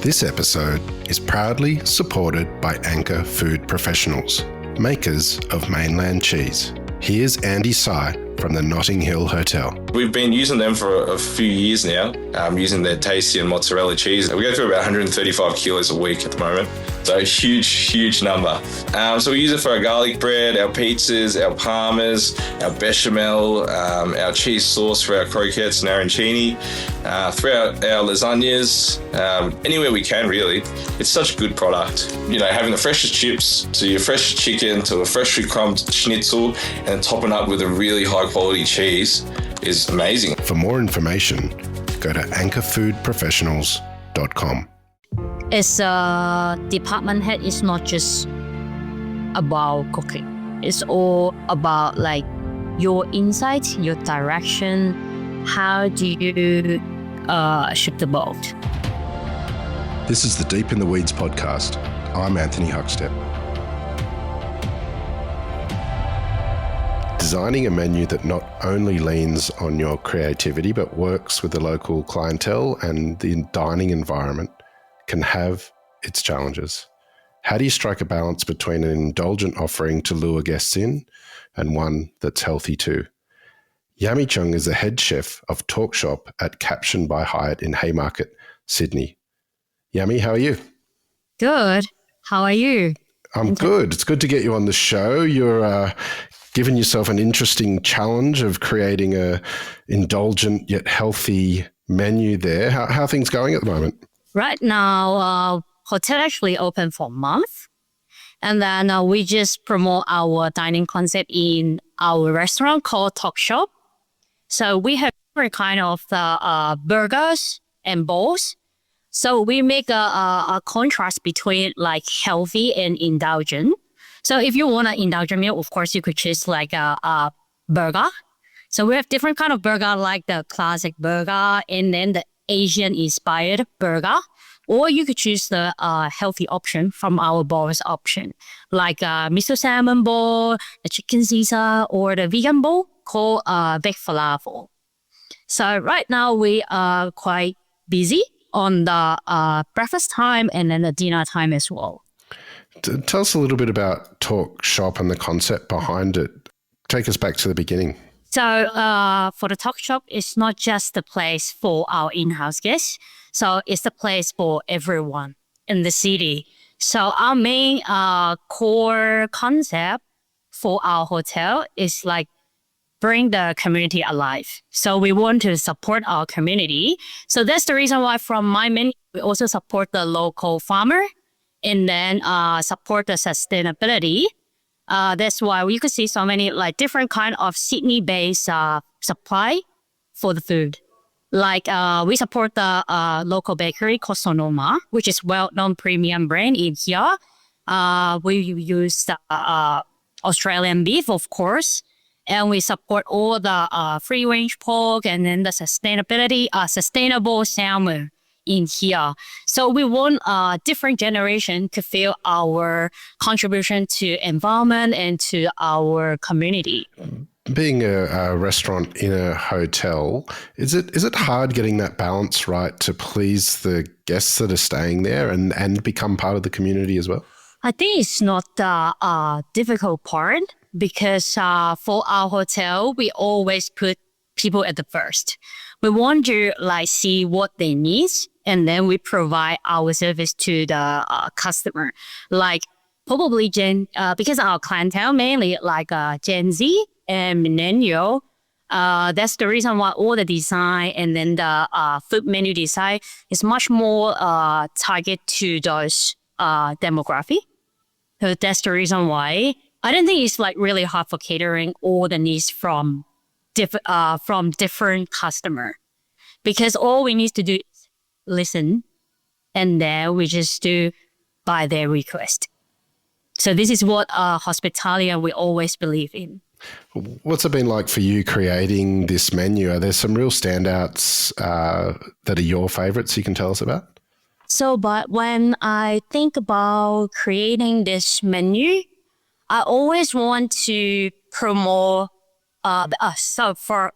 This episode is proudly supported by Anchor Food Professionals, makers of mainland cheese. Here's Andy Sy from the Notting Hill Hotel. We've been using them for a few years now, using their tasty and mozzarella cheese. We go through about 135 kilos a week at the moment. So a huge number. So we use it for our garlic bread, our pizzas, our parmas, our bechamel, our cheese sauce for our croquettes and arancini, throughout our lasagnas, anywhere we can really. It's such a good product. You know, having the freshest chips to your fresh chicken to a freshly crumbed schnitzel and topping up with a really high quality cheese is amazing. For more information, go to anchorfoodprofessionals.com. As a department head, it's not just about cooking. It's all about like your insight, your direction. How do you ship the boat? This is the Deep in the Weeds podcast. I'm Anthony Huckstep. Designing a menu that not only leans on your creativity but works with the local clientele and the dining environment can have its challenges. How do you strike a balance between an indulgent offering to lure guests in and one that's healthy too? Yammi Cheung is the head chef of Talk Shop at Caption by Hyatt in Haymarket, Sydney. Yammi, how are you? Good. How are you? I'm good. It's good to get you on the show. You're giving yourself an interesting challenge of creating a indulgent yet healthy menu there. How are things going at the moment? Right now, hotel actually open for a month. And then we just promote our dining concept in our restaurant called Talk Shop. So we have different kind of burgers and bowls. So we make a contrast between like healthy and indulgent. So if you want an indulgent meal, of course, you could choose like a burger. So we have different kind of burger, like the classic burger and then the Asian-inspired burger. Or you could choose the healthy option from our bowls option, like miso salmon bowl, the chicken Caesar, or the vegan bowl called baked falafel. So right now we are quite busy on the breakfast time and then the dinner time as well. Tell us a little bit about Talk Shop and the concept behind it. Take us back to the beginning. So for the Talk Shop, it's not just the place for our in-house guests. So it's the place for everyone in the city. So our main core concept for our hotel is like bring the community alive. So we want to support our community. So that's the reason why from my menu, we also support the local farmer and then support the sustainability. That's why you could see so many like different kind of Sydney-based supply for the food. Like we support the local bakery called Sonoma, which is well-known premium brand in here. We use Australian beef, of course, and we support all the free-range pork and then the sustainable salmon in here. So we want a different generation to feel our contribution to environment and to our community. Being a restaurant in a hotel, is it hard getting that balance right to please the guests that are staying there and become part of the community as well? I think it's not the difficult part because for our hotel, we always put people at the first. We want to like see what they need and then we provide our service to the customer. Like probably because our clientele mainly like Gen Z and millennial. That's the reason why all the design and then the food menu design is much more target to those demographic. So that's the reason why I don't think it's like really hard for catering all the needs from different customer, because all we need to do is listen, and then we just do by their request. So this is what hospitality we always believe in. What's it been like for you creating this menu? Are there some real standouts that are your favorites you can tell us about? So, but when I think about creating this menu, I always want to promote. So for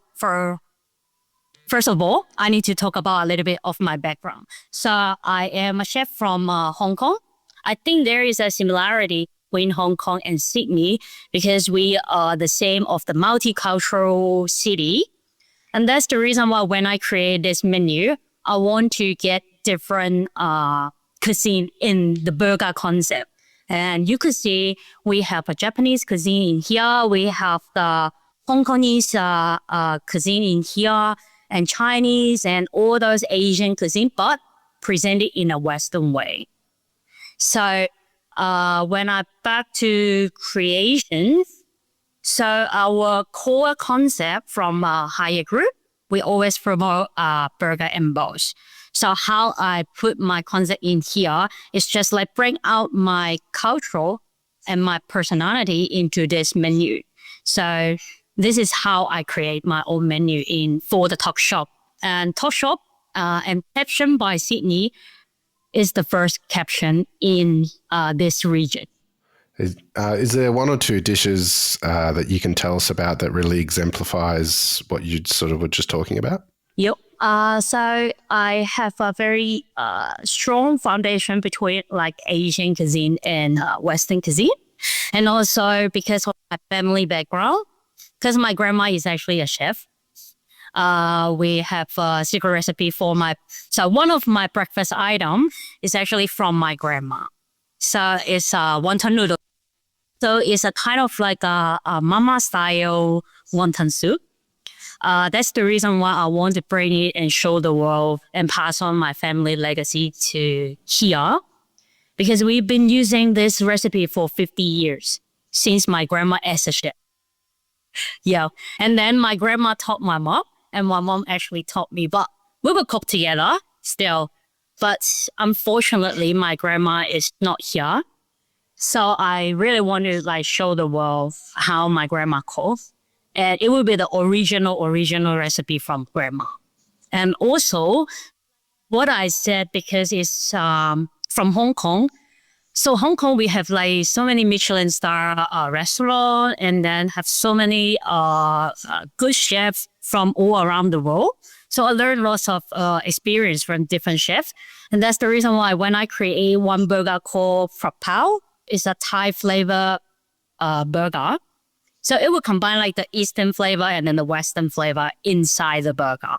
First of all, I need to talk about a little bit of my background. So I am a chef from Hong Kong. I think there is a similarity between Hong Kong and Sydney because we are the same of the multicultural city. And that's the reason why when I create this menu, I want to get different cuisine in the burger concept. And you could see we have a Japanese cuisine in here. We have the Hong Kongese cuisine in here and Chinese and all those Asian cuisine, but presented in a Western way. So when I back to creations, so our core concept from Hyatt Group, we always promote burger and bowls. So how I put my concept in here is just like bring out my culture and my personality into this menu. So this is how I create my own menu for the Talk Shop. And Talk Shop and Caption by Sydney is the first caption in this region. Is there one or two dishes that you can tell us about that really exemplifies what you sort of were just talking about? Yep. So I have a very strong foundation between like Asian cuisine and Western cuisine. And also because of my family background, because my grandma is actually a chef. We have a secret recipe so one of my breakfast items is actually from my grandma. So it's wonton noodle. So it's a kind of like a mama style wonton soup. That's the reason why I want to bring it and show the world and pass on my family legacy to here. Because we've been using this recipe for 50 years since my grandma as a chef. Yeah. And then my grandma taught my mom and my mom actually taught me, but we would cook together still. But unfortunately, my grandma is not here. So I really want to like show the world how my grandma cooks. And it will be the original recipe from grandma. And also what I said, because it's from Hong Kong. So Hong Kong, we have like so many Michelin star restaurants and then have so many good chefs from all around the world. So I learned lots of experience from different chefs. And that's the reason why when I create one burger called Phra Pao, it's a Thai flavor burger. So it will combine like the Eastern flavor and then the Western flavor inside the burger.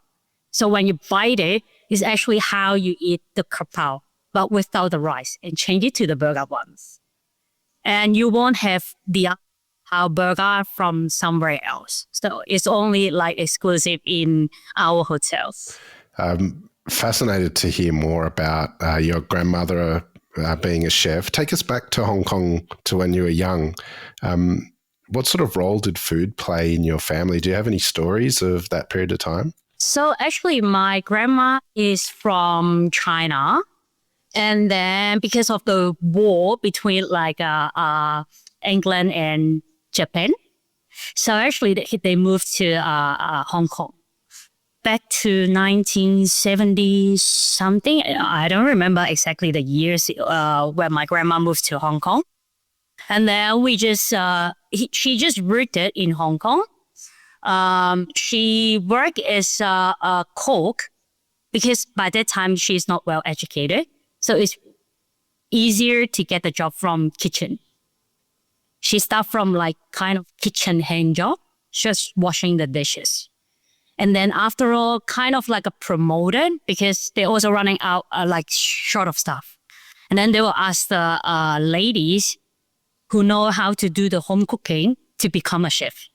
So when you bite it, it's actually how you eat the Phra Pao, but without the rice and change it to the burger buns. And you won't have the Pao burger from somewhere else. So it's only like exclusive in our hotels. Fascinated to hear more about your grandmother being a chef. Take us back to Hong Kong to when you were young. What sort of role did food play in your family? Do you have any stories of that period of time? So actually, my grandma is from China. And then because of the war between like England and Japan, so actually they moved to Hong Kong. Back to 1970 something. I don't remember exactly the years when my grandma moved to Hong Kong. And then she just rooted in Hong Kong. She worked as a cook because by that time she's not well educated. So it's easier to get the job from kitchen. She started from like kind of kitchen hand job, just washing the dishes. And then after all, kind of like a promoted because they're also running out like short of stuff. And then they will ask the ladies who know how to do the home cooking to become a chef.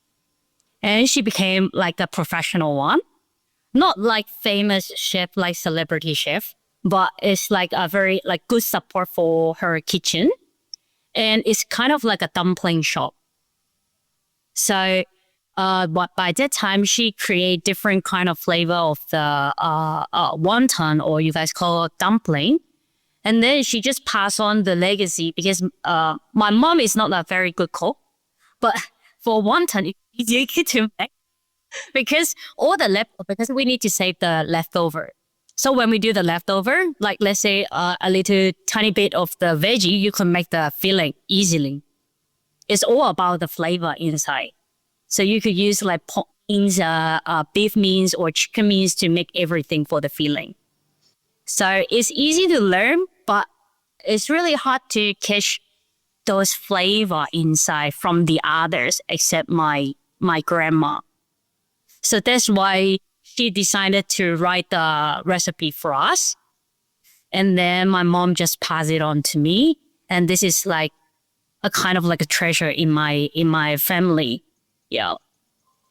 And she became like a professional one. Not like famous chef, like celebrity chef, but it's like a very like good support for her kitchen. And it's kind of like a dumpling shop. So but by that time, she create different kind of flavor of the wonton, or you guys call it dumpling. And then she just passed on the legacy because my mom is not a very good cook. But for wonton, it's easy to make because because we need to save the leftover. So when we do the leftover, like let's say a little tiny bit of the veggie, you can make the filling easily. It's all about the flavor inside. So you could use like means, beef means or chicken means to make everything for the filling. So it's easy to learn, but it's really hard to catch those flavor inside from the others except my grandma. So that's why she decided to write the recipe for us. And then my mom just passed it on to me. And this is like a kind of like a treasure in my family. Yeah.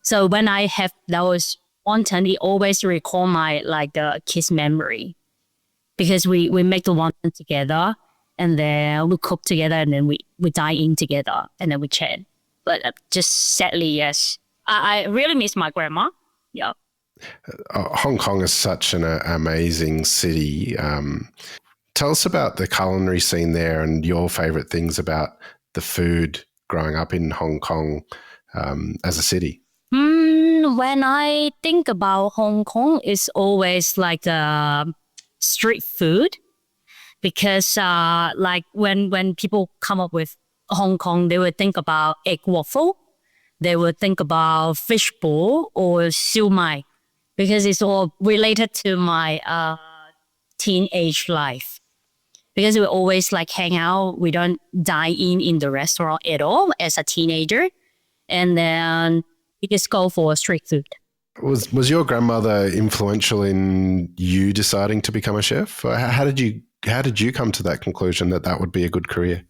So when I have those wonton, it always recall my like the kids memory. Because we make the wonton together and then we cook together and then we dine in together and then we chat. But just sadly, yes. I really miss my grandma. Yeah. Hong Kong is such an amazing city. Tell us about the culinary scene there and your favorite things about the food growing up in Hong Kong as a city. When I think about Hong Kong, it's always like the street food because like when people come up with Hong Kong, they would think about egg waffle. They would think about fishbowl or siu mai because it's all related to my teenage life. Because we always like hang out. We don't dine in the restaurant at all as a teenager. And then we just go for street food. Was your grandmother influential in you deciding to become a chef? Or how did you come to that conclusion that would be a good career?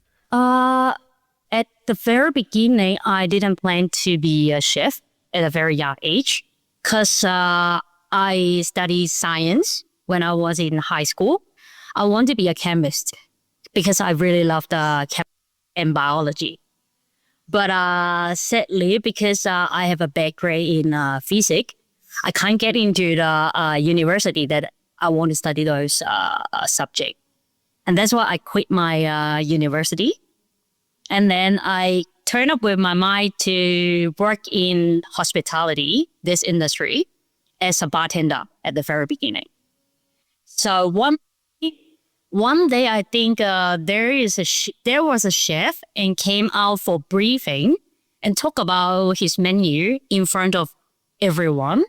At the very beginning, I didn't plan to be a chef at a very young age because I studied science when I was in high school. I want to be a chemist because I really love the chem and biology. But sadly, because I have a bad grade in physics, I can't get into the university that I want to study those subjects. And that's why I quit my university. And then I turned up with my mind to work in hospitality, this industry, as a bartender at the very beginning. So one day, I think there was a chef and came out for briefing and talk about his menu in front of everyone.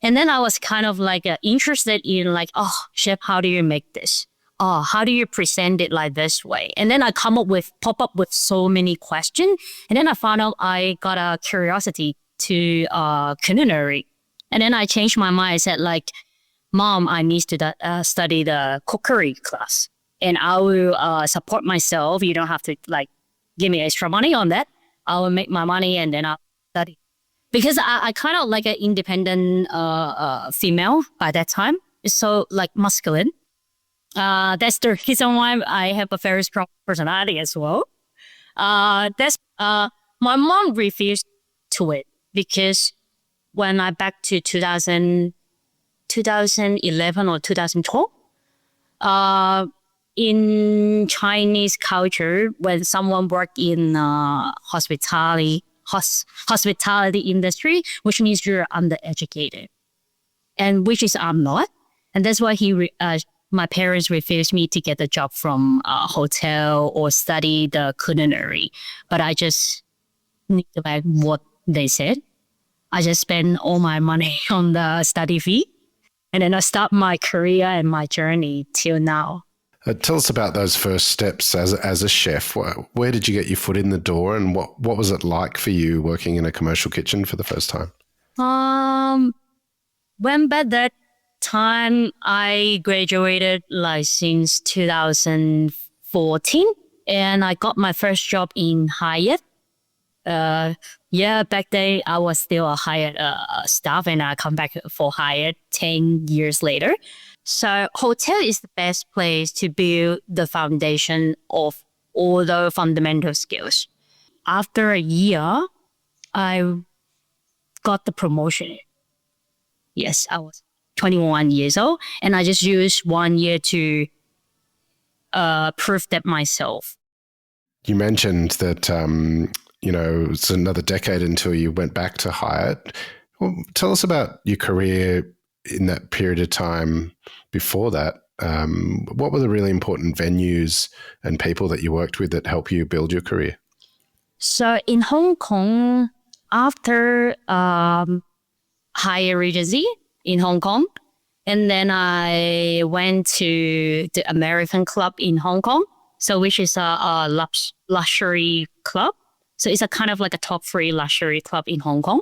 And then I was kind of like interested in like, oh, chef, how do you make this? Oh, how do you present it like this way? And then I pop up with so many questions. And then I found out I got a curiosity to culinary. And then I changed my mind. I said like, Mom, I need to study the cookery class and I will support myself. You don't have to like give me extra money on that. I will make my money and then I'll study. Because I kind of like an independent female by that time. It's so like masculine. That's the reason why I have a very strong personality as well. My mom refused to it because when I back to 2011 or 2012, in Chinese culture, when someone work in hospitality industry, which means you're undereducated, and which is I'm not, and that's why my parents refused me to get a job from a hotel or study the culinary. But I just need to like what they said. I just spent all my money on the study fee. And then I start my career and my journey till now. Tell us about those first steps as a chef. Where did you get your foot in the door and what was it like for you working in a commercial kitchen for the first time? When back that time, I graduated like since 2014 and I got my first job in Hyatt. Back then I was still a Hyatt staff and I come back for Hyatt 10 years later. So hotel is the best place to build the foundation of all the fundamental skills. After a year, I got the promotion. Yes, I was 21 years old and I just used 1 year to prove that myself. You mentioned that it's another decade until you went back to Hyatt. Well, tell us about your career in that period of time before that. What were the really important venues and people that you worked with that helped you build your career? So in Hong Kong, after Hyatt Regency in Hong Kong. And then I went to the American Club in Hong Kong, so which is a luxury club. So it's a kind of like a top 3 luxury club in Hong Kong.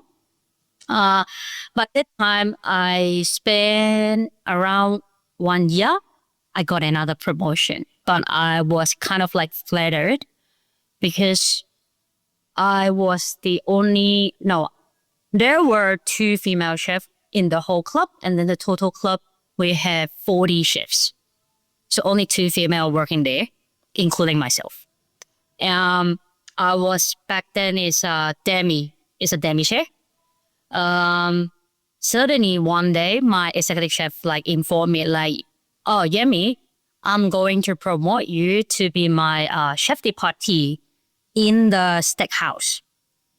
But that time I spent around 1 year. I got another promotion, but I was kind of like flattered because I was the only, no, there were 2 female chefs in the whole club, and then the total club, we have 40 chefs. So only 2 female working there, including myself. I was back then is a demi chef. Suddenly one day, my executive chef like informed me like, oh, Yammi, I'm going to promote you to be my chef de partie in the steakhouse.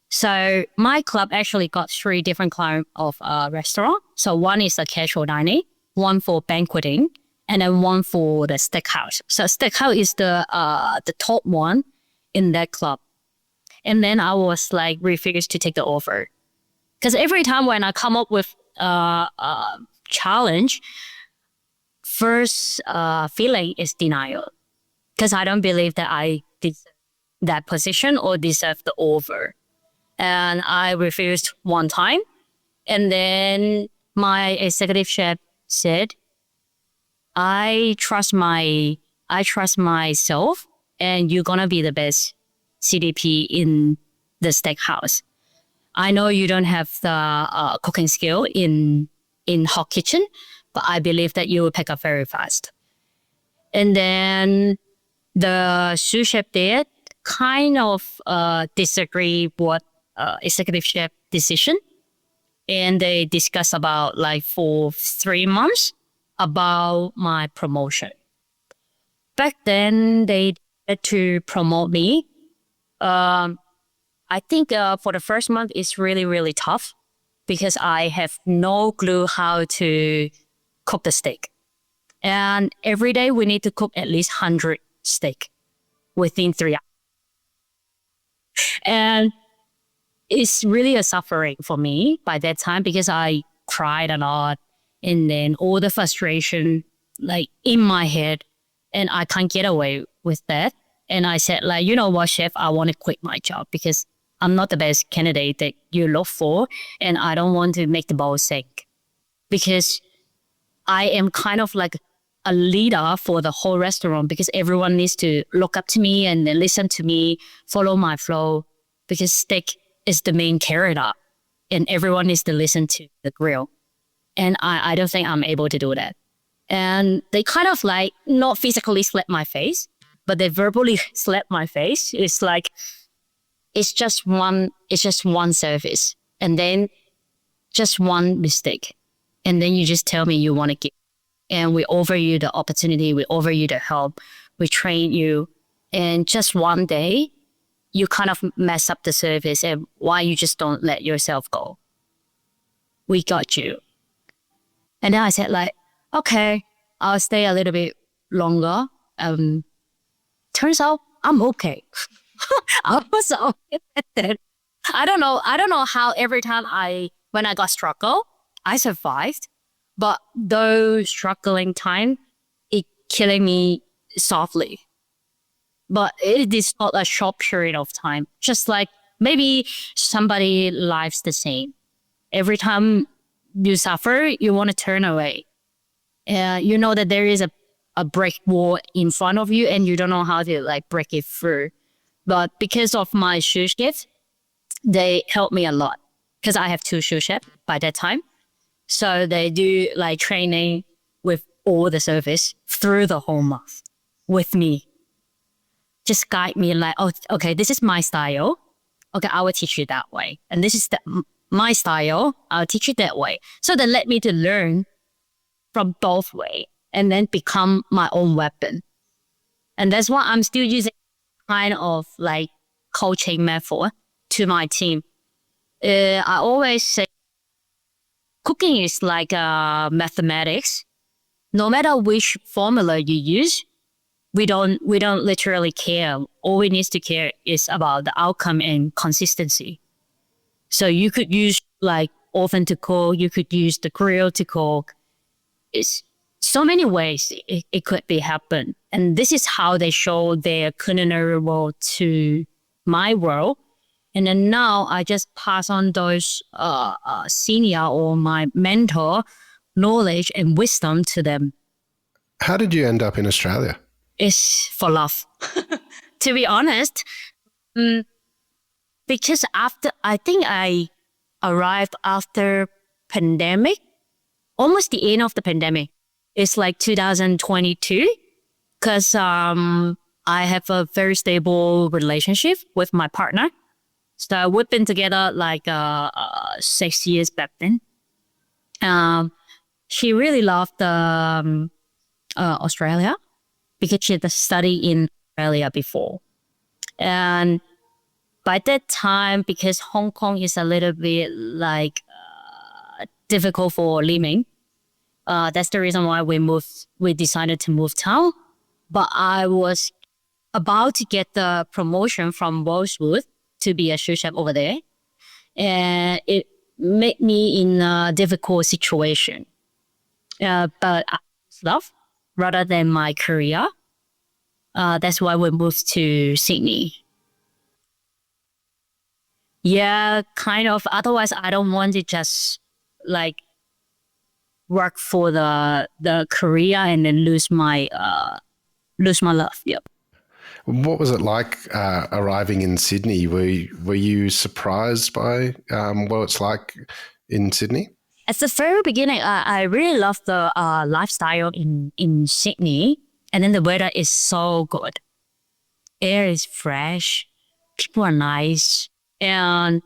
So my club actually got 3 different kinds of restaurant. So one is the casual dining, one for banqueting, and then one for the steakhouse. So steakhouse is the top one in that club. And then I was like refused to take the offer. Because every time when I come up with a challenge, first feeling is denial. Because I don't believe that I did that position or deserve the offer. And I refused one time. And then my executive chef said, I trust myself, and you're gonna be the best CDP in the steakhouse. I know you don't have the cooking skill in Huck kitchen, but I believe that you will pick up very fast. And then the sous chef there kind of disagree with executive chef decision, and they discuss about like for 3 months about my promotion. Back then they had to promote me. I think for the first month it's really, really tough because I have no clue how to cook the steak. And every day we need to cook at least 100 steak within 3 hours. And it's really a suffering for me by that time because I cried a lot, and then all the frustration like in my head, and I can't get away with that. And I said like, you know what, chef, I want to quit my job because I'm not the best candidate that you look for, and I don't want to make the boat sink because I am kind of like a leader for the whole restaurant because everyone needs to look up to me and then listen to me, follow my flow, because steak is the main character and everyone needs to listen to the grill. And I don't think I'm able to do that. And they kind of like not physically slap my face, but they verbally slap my face. It's like, it's just one service, and then just one mistake. And then you just tell me you want to give. And we offer you the opportunity, we offer you the help, we train you. And just one day, you kind of mess up the service, and why you just don't let yourself go. We got you. And then I said like, okay, I'll stay a little bit longer. Turns out I'm okay. I was okay. I don't know how every time when I got struggle, I survived. But those struggling time, it killing me softly. But it is not a short period of time. Just like maybe somebody lives the same. Every time you suffer, you want to turn away. You know that there is a brick wall in front of you and you don't know how to like break it through. But because of my sous chef, they helped me a lot because I have 2 sous chefs by that time. So they do like training with all the service through the whole month with me. Just guide me like, oh, okay, this is my style. Okay, I will teach you that way. And this is my style. I'll teach you that way. So they let me to learn from both ways and then become my own weapon. And that's why I'm still using kind of like coaching method to my team. I always say cooking is like mathematics. No matter which formula you use, we don't literally care. All we need to care is about the outcome and consistency. So you could use like oven to cook, you could use the grill to cook. It's so many ways it could be happen. And this is how they show their culinary world to my world. And then now I just pass on those senior or my mentor knowledge and wisdom to them. How did you end up in Australia? It's for love. To be honest, because I think I arrived after pandemic, almost the end of the pandemic. It's like 2022, because I have a very stable relationship with my partner. So we've been together like 6 years back then. She really loved Australia because she had studied in Australia before. And by that time, because Hong Kong is a little bit like difficult for living, that's the reason why we decided to move town. But I was about to get the promotion from Rosewood to be a sous chef over there. And it made me in a difficult situation. But I love rather than my career. That's why we moved to Sydney. Yeah, kind of. Otherwise, I don't want to just like work for the career and then lose my love. Yep. What was it like arriving in Sydney? Were you surprised by what it's like in Sydney? At the very beginning, I really loved the lifestyle in Sydney, and then the weather is so good. Air is fresh, people are nice, and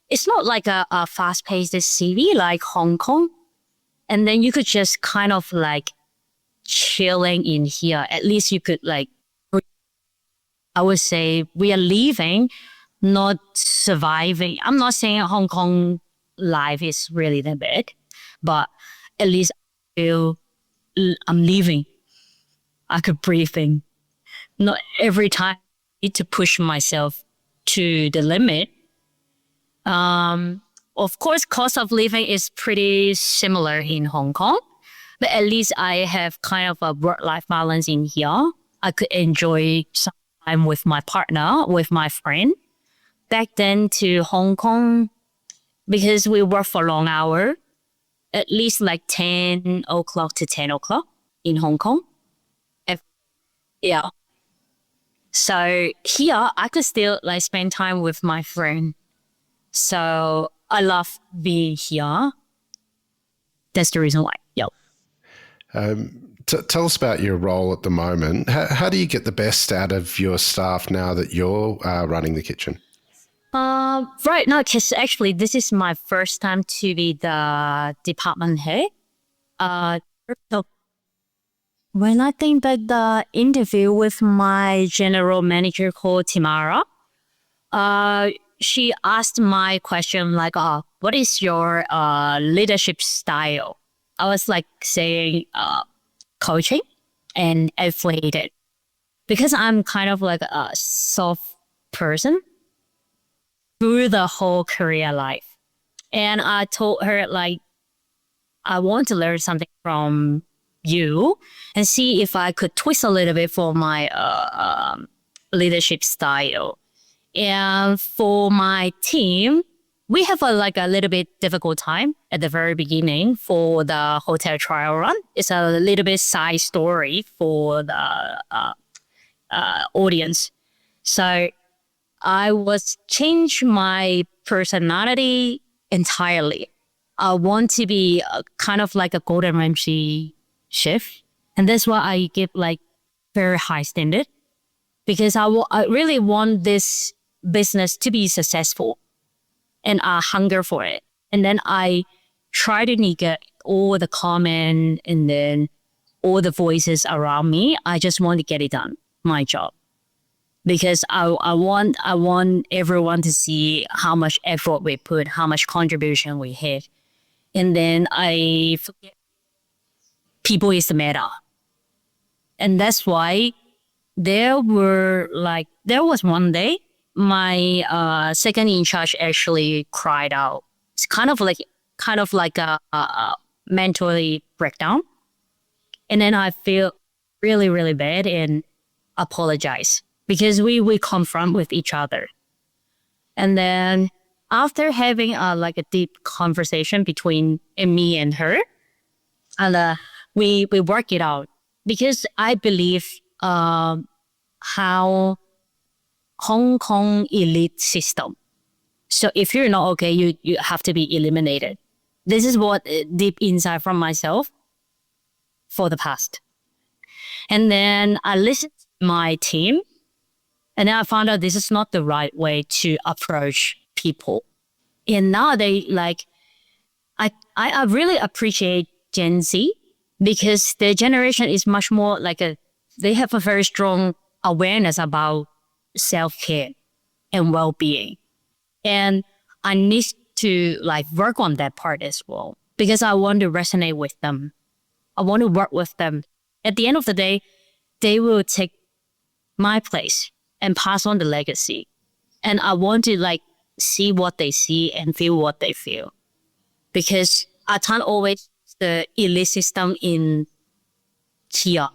it's not like a fast-paced city like Hong Kong. And then you could just kind of like chilling in here. At least you could like, I would say we are living, not surviving. I'm not saying Hong Kong life is really that bad, but at least I feel I'm living. I could breathe in. Not every time I need to push myself to the limit. Of course, cost of living is pretty similar in Hong Kong, but at least I have kind of a work-life balance in here. I could enjoy some time with my partner, with my friend. Back then to Hong Kong, because we work for long hour, at least like 10 o'clock to 10 o'clock in Hong Kong. Yeah. So here, I could still like spend time with my friend. So I love being here. That's the reason why. Yep. Tell us about your role at the moment. How do you get the best out of your staff now that you're running the kitchen? Right now, because actually this is my first time to be the department head. So when I think back the interview with my general manager called Timara, she asked my question like, what is your leadership style? I was like saying coaching and affiliated. Because I'm kind of like a soft person through the whole career life. And I told her like, I want to learn something from you and see if I could twist a little bit for my leadership style. And for my team, we have a little bit difficult time at the very beginning for the hotel trial run. It's a little bit side story for the audience. So I was change my personality entirely. I want to be kind of like a Gordon Ramsay chef. And that's why I give like very high standard because I really want this business to be successful and I hunger for it. And then I try to negate all the comment and then all the voices around me. I just want to get it done, my job. Because I want everyone to see how much effort we put, how much contribution we have. And then I forget people is the matter. And that's why there was one day my second in charge actually cried out. It's kind of like a mentally breakdown. And then I feel really, really bad and apologize because we confront with each other. And then after having like a deep conversation between me and her, and we work it out because I believe how Hong Kong elite system. So if you're not okay, you have to be eliminated. This is what deep inside from myself for the past. And then I listened to my team, and then I found out this is not the right way to approach people. And now I really appreciate Gen Z because their generation is much more they have a very strong awareness about self-care and well-being. And I need to work on that part as well because I want to resonate with them. I want to work with them. At the end of the day, they will take my place and pass on the legacy. And I want to see what they see and feel what they feel. Because I can't always the elite system in here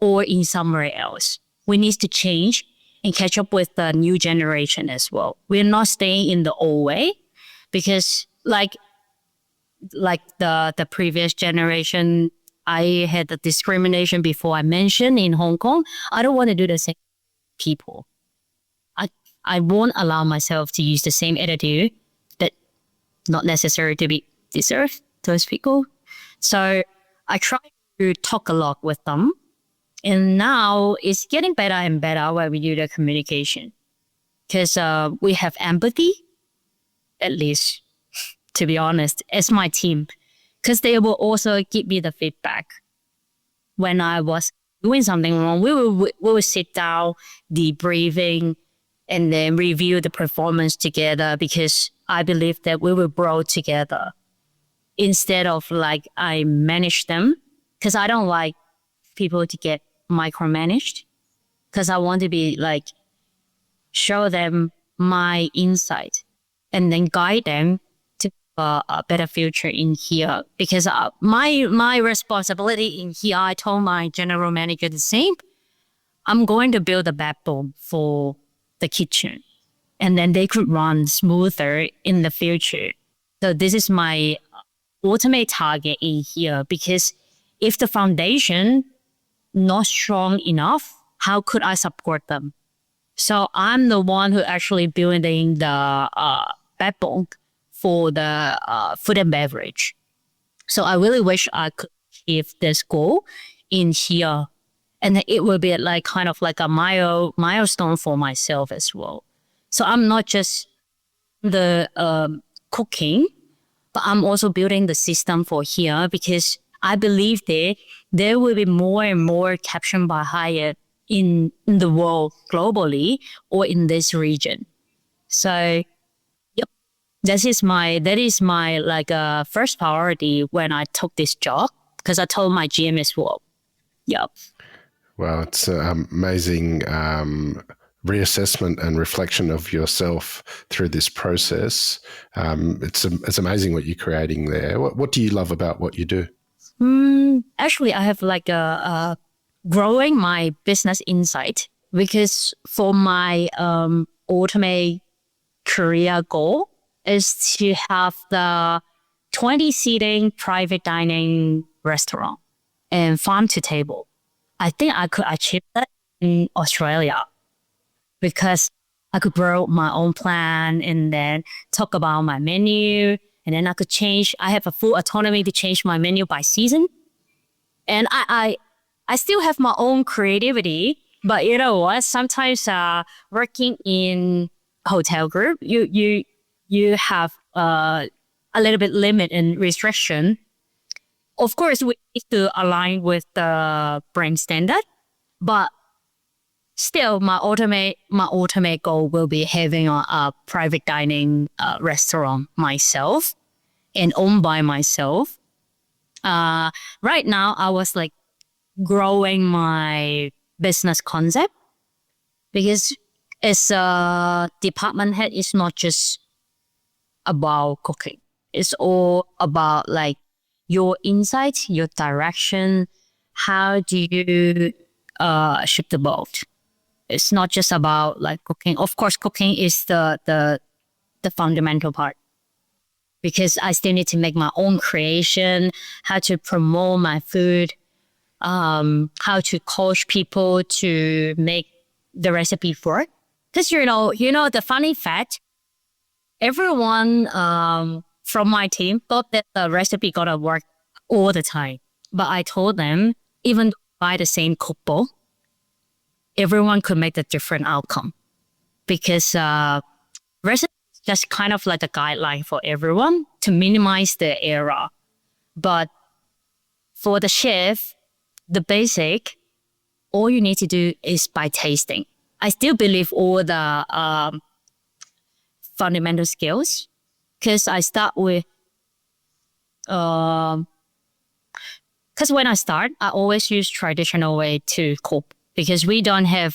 or in somewhere else. We need to change and catch up with the new generation as well. We're not staying in the old way because like the previous generation, I had the discrimination before I mentioned in Hong Kong. I don't want to do the same people. I won't allow myself to use the same attitude that not necessary to be deserved those people. So I try to talk a lot with them. And now it's getting better and better when we do the communication. Because we have empathy, at least, to be honest, as my team. Because they will also give me the feedback. When I was doing something wrong, we will sit down, debriefing, and then review the performance together because I believe that we will grow together. Instead of I manage them, because I don't like people to get micromanaged, because I want to be show them my insight and then guide them to a better future in here. Because my responsibility in here, I told my general manager the same. I'm going to build a backbone for the kitchen, and then they could run smoother in the future. So this is my ultimate target in here, because if the foundation not strong enough, how could I support them? So I'm the one who actually building the backbone for the food and beverage. So I really wish I could achieve this goal in here. And it will be kind of a milestone for myself as well. So I'm not just the cooking, but I'm also building the system for here because I believe there will be more and more Caption by Hyatt in the world globally or in this region. So, yep, that is my first priority when I took this job because I told my GM as well. Yep. Well, it's an amazing reassessment and reflection of yourself through this process. It's amazing what you're creating there. What do you love about what you do? Actually, I have a growing my business insight because for my ultimate career goal is to have the 20-seating private dining restaurant and farm to table. I think I could achieve that in Australia because I could grow my own plan and then talk about my menu. And then I could change. I have a full autonomy to change my menu by season. And I still have my own creativity. But you know what? Sometimes working in hotel group, you have a little bit limit and restriction. Of course, we need to align with the brand standard, but still, my ultimate goal will be having a private dining restaurant myself and owned by myself. Right now, I was growing my business concept because as a department head, it's not just about cooking. It's all about like your insights, your direction. How do you ship the boat? It's not just about like cooking. Of course, cooking is the fundamental part, because I still need to make my own creation, how to promote my food, how to coach people to make the recipe work. Because you know the funny fact, everyone from my team thought that the recipe gonna work all the time. But I told them, even by the same cookbook, everyone could make a different outcome, because recipe is just kind of like a guideline for everyone to minimize the error. But for the chef, the basic, all you need to do is by tasting. I still believe all the fundamental skills, because I start with, because when I start, I always use traditional way to cook, because we don't have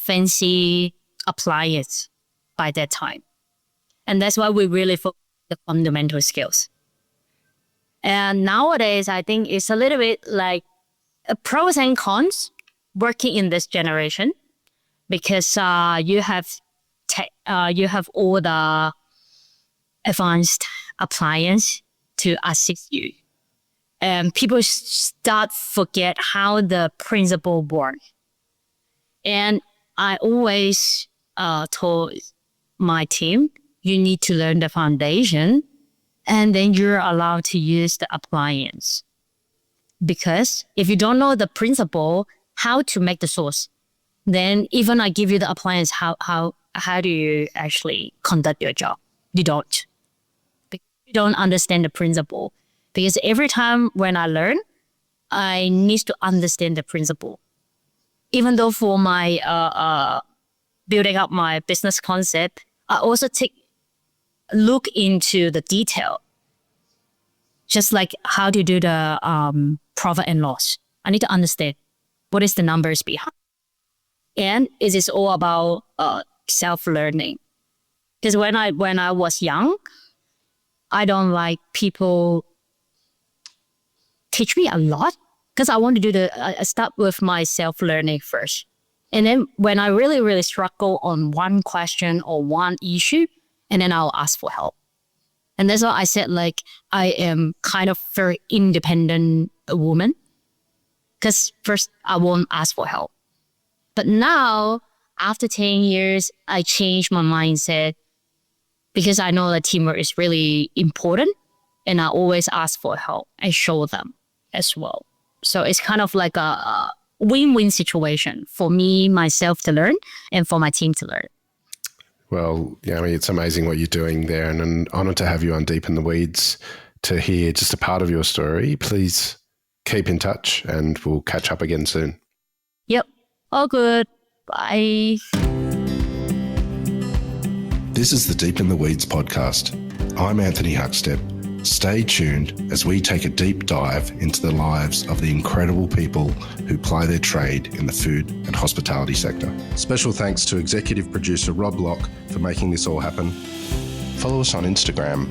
fancy appliance by that time. And that's why we really focus on the fundamental skills. And nowadays, I think it's a little bit like pros and cons working in this generation, because you have all the advanced appliance to assist you. And people start forget how the principle work. And I always told my team, you need to learn the foundation, and then you're allowed to use the appliance. Because if you don't know the principle, how to make the sauce, then even I give you the appliance, how do you actually conduct your job? You don't. Because you don't understand the principle. Because every time when I learn, I need to understand the principle. Even though for my building up my business concept, I also look into the detail. Just like how to do the profit and loss. I need to understand what is the numbers behind. And it is all about self-learning. Because when I was young, I don't like people teach me a lot, because I want to do I start with my self-learning first. And then when I really, really struggle on one question or one issue, and then I'll ask for help. And that's why I said, like, I am kind of very independent woman, because first I won't ask for help. But now, after 10 years, I changed my mindset, because I know that teamwork is really important, and I always ask for help and show them as well. So it's kind of like a win-win situation for me, myself to learn, and for my team to learn. Well, Yammi, it's amazing what you're doing there, and an honour to have you on Deep in the Weeds to hear just a part of your story. Please keep in touch, and we'll catch up again soon. Yep. All good. Bye. This is the Deep in the Weeds podcast. I'm Anthony Huckstep. Stay tuned as we take a deep dive into the lives of the incredible people who ply their trade in the food and hospitality sector. Special thanks to executive producer Rob Locke for making this all happen. Follow us on Instagram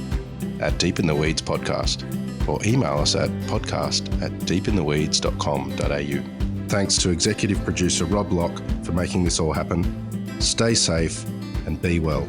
at Deep in the Weeds Podcast, or email us at podcast@deepintheweeds.com.au. Thanks to executive producer Rob Locke for making this all happen. Stay safe and be well.